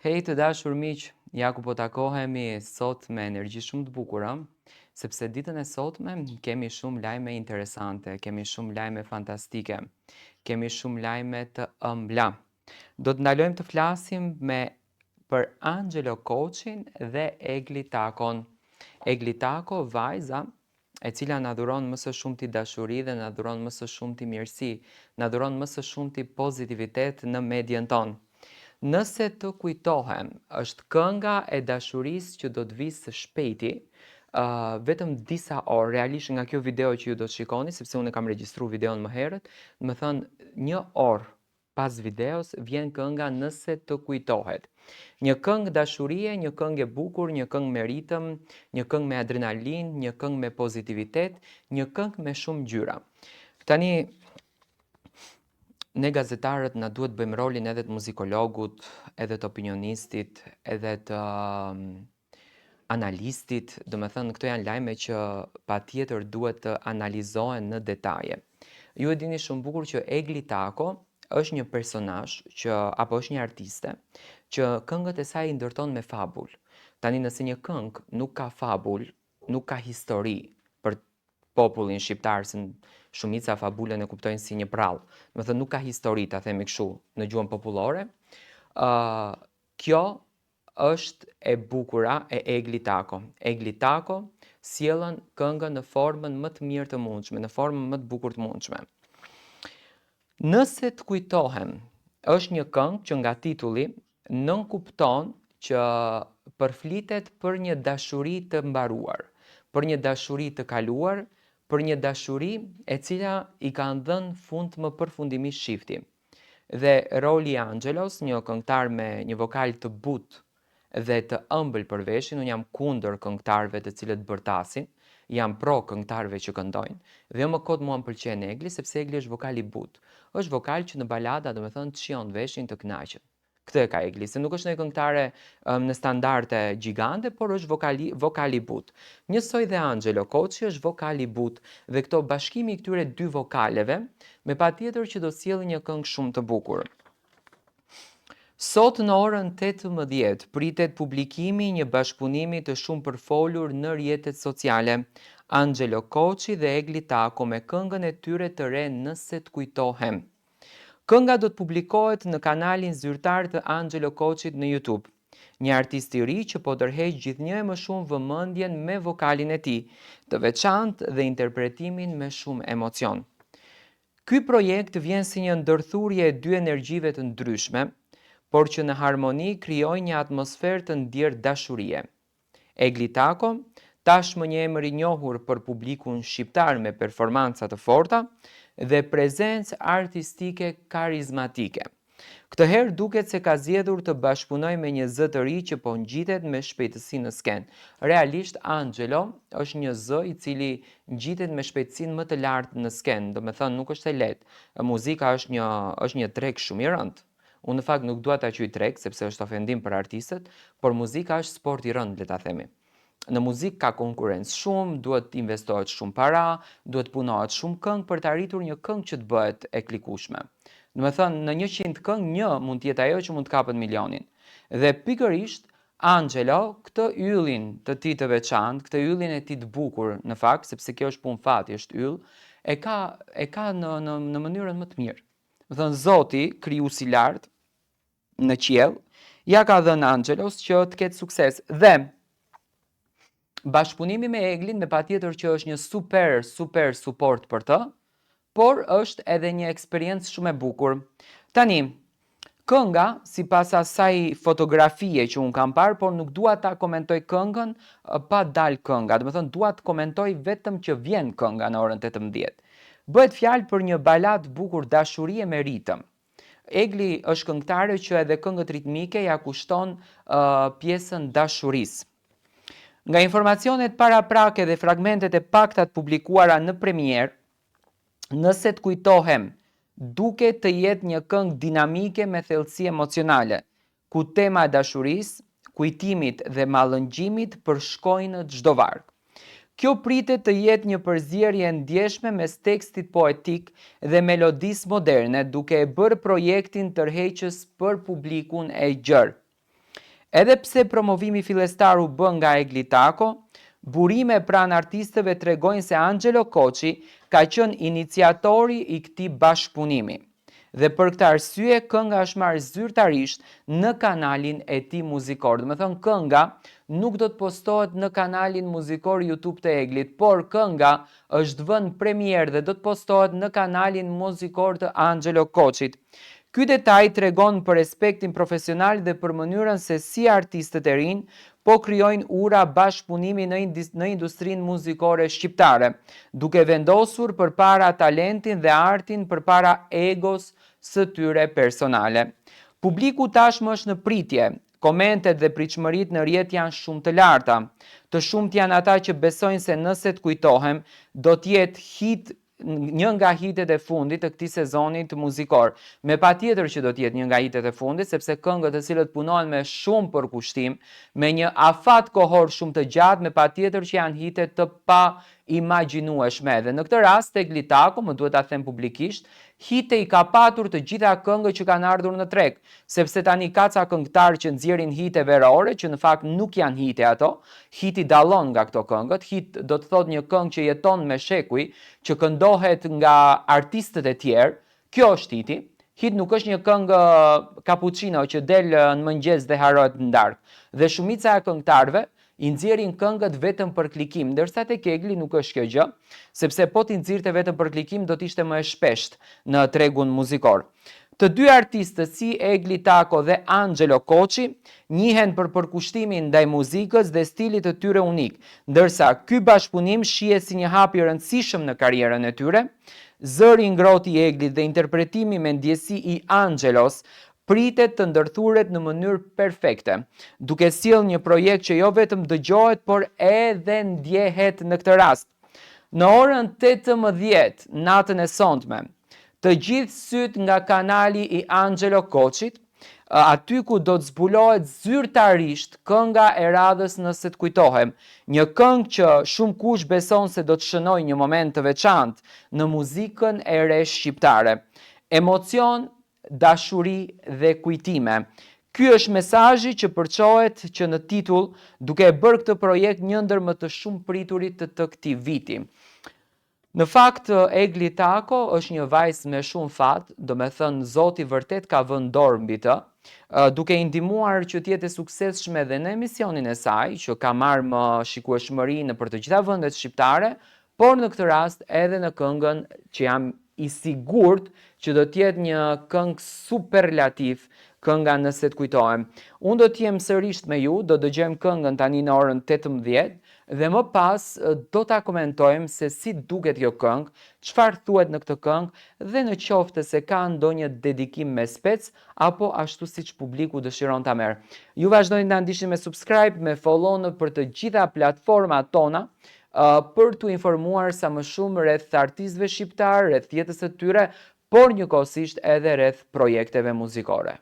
Hej të dashur miq, ja ku po takohemi sot me energji shumë të bukura, sepse ditën e sotme kemi shumë lajme interesante, kemi shumë lajme fantastike, kemi shumë lajme të ëmbla. Do të ndalojmë të flasim për Angelo Koçin dhe Egli Takon. Egli Tako, vajza e cila na dhuron më së shumti dashuri dhe na dhuron më së shumti mirësi, na dhuron më së shumti pozitivitet në median tonë. Nëse të kujtohem, është kënga e dashurisë që do të vi së shpejti, vetëm disa orë, realisht nga kjo video që ju do të shikoni, sepse unë kam regjistruar videon më herët, më thënë 1 orë pas videos vjen kënga Nëse të kujtohet. Një këngë dashurie, një këngë e bukur, një këngë me ritëm, një këngë me adrenalin, një këngë me pozitivitet, një këngë me shumë ngjyra. Tani, ne gazetarët na duhet bëjmë rolin edhe të muzikologut, edhe të opinionistit, edhe të analistit, do me thënë këto janë lajme që patjetër duhet të analizohen në detaje. Ju e dini shumë bukur që Egli Tako është një personazh apo është një artiste që këngët e saj i ndërton me fabul. Tani nëse një këngë nuk ka fabul, nuk ka histori për popullin shqiptar, se shumica fabulën e kuptojnë si një prallë. Do të thënë nuk ka histori, ta themi kështu, në gjuhën popullore. Kjo është e bukura e Egli Tako. Egli Tako sjellën këngën në formën më të mirë të mundshme, në formën më të bukur të mundshme. Nëse të kujtohem, është një këngë që nga titulli nënkupton që përflitet për një dashuri të mbaruar, për një dashuri të kaluar, për një dashuri e cila i kanë dhënë fund më përfundimisht shifti. Dhe roli i Angelos, një këngëtar me një vokal të butë dhe të ëmbël për veshin, unë jam kundër këngëtarëve të cilët bërtasin, jam pro këngëtarëve që këndojnë, dhe më kot mua më pëlqen Egli, sepse Egli është vokal i butë. Është vokal që në balada, do me thënë, të shijon veshin të kënaqet. Këtë e ka Egli, se nuk është një këngëtare në standarde gjigante, por është vokali but. Njësoj dhe Angelo Koçi është vokali but, dhe këto bashkimi i këtyre dy vokaleve, me patjetër që do sjellë një këngë shumë të bukur. Sot në orën 18 pritet publikimi një bashkëpunimi të shumë përfolur në rrjetet sociale, Angelo Koçi dhe Egli Tako me këngën e tyre të re Nëse të kujtohem. Kënga do të publikohet në kanalin zyrtar të Angelo Koçit në YouTube. Një artist i ri që po tërheq gjithnjë e më shumë vëmendjen me vokalin e tij, të veçantë dhe interpretimin me shumë emocion. Ky projekt vjen si një ndërthurje e dy energjive të ndryshme, por që në harmoni krijojnë një atmosferë të ndjerë dashurie. Egli Tako, tashmë një emër i njohur për publikun shqiptar me performanca të forta dhe prezencë artistike karizmatike. Këtë herë duket se ka zgjedhur të bashkëpunojë me një zë të ri që po ngjitet me shpejtësi në skenë. Realisht Angelo është një zë i cili ngjitet me shpejtësinë më të lartë në skenë, do me thënë nuk është e lehtë. Muzika është një treg shumë i rëndë. Unë në fakt nuk dua ta quaj treg sepse është ofendim për artistët, por muzika është sport i rëndë, le ta themi. Në muzikë ka konkurrencë shumë, duhet të investohet shumë para, duhet punohet shumë këngë për të arritur një këngë që të bëhet e klikueshme. Do të thënë në 100 këngë, një mund të jetë ajo që mund të kapet milionin. Dhe pikërisht Angelo këtë yllin të tij të veçantë, këtë yllin e tij të bukur në fakt, sepse kjo është punë fati, është yll, e ka në mënyrën më të mirë. Do thënë Zoti, krijuesi i lartë në qiell, ja ka dhënë Angelos që të ketë sukses. Dhe bashkëpunimi me Eglin me patjetër që është një super support për të, por është edhe një eksperiencë shumë e bukur. Tani, kënga, sipas asaj fotografie që unë kam parë, por nuk dua ta komentoj këngën pa dalë kënga, do të thënë dua të komentoj vetëm që vjen kënga në orën 18. Bëhet fjalë për një balad bukur dashurie me ritëm. Egli është këngëtare që edhe këngët ritmike ja kushton pjesën dashurisë. Nga informacionet paraprake dhe fragmentet e pakta të publikuara në premierë, Nëse të kujtohem, duket të jetë një këngë dinamike me thellësi emocionale, ku tema e dashurisë, kujtimit dhe mallëngjimit përshkojnë në çdo varg. Kjo pritet të jetë një përzierje e ndjeshme mes tekstit poetik dhe melodisë moderne, duke e bërë projektin tërheqës për publikun e gjerë. Edhe pse promovimi fillestar u bë nga Eglitako, burime pranë artistëve tregojnë se Angelo Koçi ka qenë iniciatori i këtij bashkëpunimi. Dhe për këtë arsye kënga është marrë zyrtarisht në kanalin e tij muzikor. Do të thënë kënga nuk do të postohet në kanalin muzikor YouTube të Eglit, por kënga është vënë premier dhe do të postohet në kanalin muzikor të Angelo Koçit. Ky detaj tregon për respektin profesional dhe për mënyrën se si artistët e rinj po krijojnë ura bashkëpunimi në industrinë muzikore shqiptare, duke vendosur përpara talentin dhe artin përpara egos së tyre personale. Publiku tashmë është në pritje. Komentet dhe pritshmëritë në rrjet janë shumë të larta. Të shumt janë ata që besojnë se nëse të kujtohem, do të jetë një nga hitet e fundit të këtij sezoni të muzikor. Me patjetër që do të jetë një nga hitet e fundit, sepse këngët të cilët punohen me shumë përkushtim, me një afat kohor shumë të gjatë, me patjetër që janë hitet të pa imagjinueshme. Dhe në këtë rast Eglitako, më duhet ta them publikisht, hite i ka patur të gjitha këngët që kanë ardhur në treg, sepse tani ka ca këngëtarë që nxjerrin hite verore, që në fakt nuk janë hite ato. Hiti dallon nga këto këngët. Hit do të thotë një këngë që jeton me shekuj, që këndohet nga artistët e tjerë. Kjo është hiti. Hit nuk është një këngë cappuccino që del në mëngjes dhe harohet në darkë. Dhe shumica e këngëtarëve i nxjerrin këngët vetëm për klikim, ndërsa tek Egli nuk është kjo gjë, sepse po t'i nxirrte vetëm për klikim do t'ishte më e shpesht në tregun muzikor. Të dy artistët si Eglitako dhe Angelo Koçi njihen për përkushtimin ndaj muzikës dhe stilit të tyre unik, ndërsa ky bashkëpunim shihet si një hap i rëndësishëm në karrierën e tyre. Zëri i ngrohtë i Eglit dhe interpretimi me ndjesi i Angelos pritet të ndërthuret në mënyrë perfekte, duke sjellë një projekt që jo vetëm dëgjohet, por edhe ndjehet në këtë rast. Në orën 18 natën e sonte, të gjithë syt nga kanali i Angelo Koçit, aty ku do të zbulohet zyrtarisht kënga e radhës Nëse të kujtohem, një këngë që shumë kush beson se do të shënojë një moment të veçantë në muzikën e re shqiptare. Emocion, dashuri dhe kujtime. Ky është mesazhi që përçohet që në titull, duke bërë këtë projekt një ndër më të shumë priturit të këtij viti. Në fakt, Eglitako është një vajzë me shumë fat, do me thënë Zoti vërtet ka vënë dorë mbi të, duke i ndihmuar që të jetë e suksesshme edhe në emisionin e saj, që ka marrë më shikueshmëri nëpër të gjitha vendet shqiptare, por në këtë rast edhe në këngën që jam i sigurt që do të jetë një këngë superlativ, kënga Nëse të kujtohem. Unë do të jem sërish me ju, do dëgjojmë këngën tani në orën 18 dhe më pas do ta komentojmë se si duket kjo këngë, çfarë thuhet në këtë këngë dhe në qoftë se ka ndonjë dedikim me spec apo ashtu siç publiku dëshiron ta merr. Ju vazhdoni ta ndiqni me subscribe, me follow në për të gjitha platformat tona, për t'u informuar sa më shumë rreth artistëve shqiptar, rreth jetës së tyre, por njëkohësisht edhe rreth projekteve muzikore.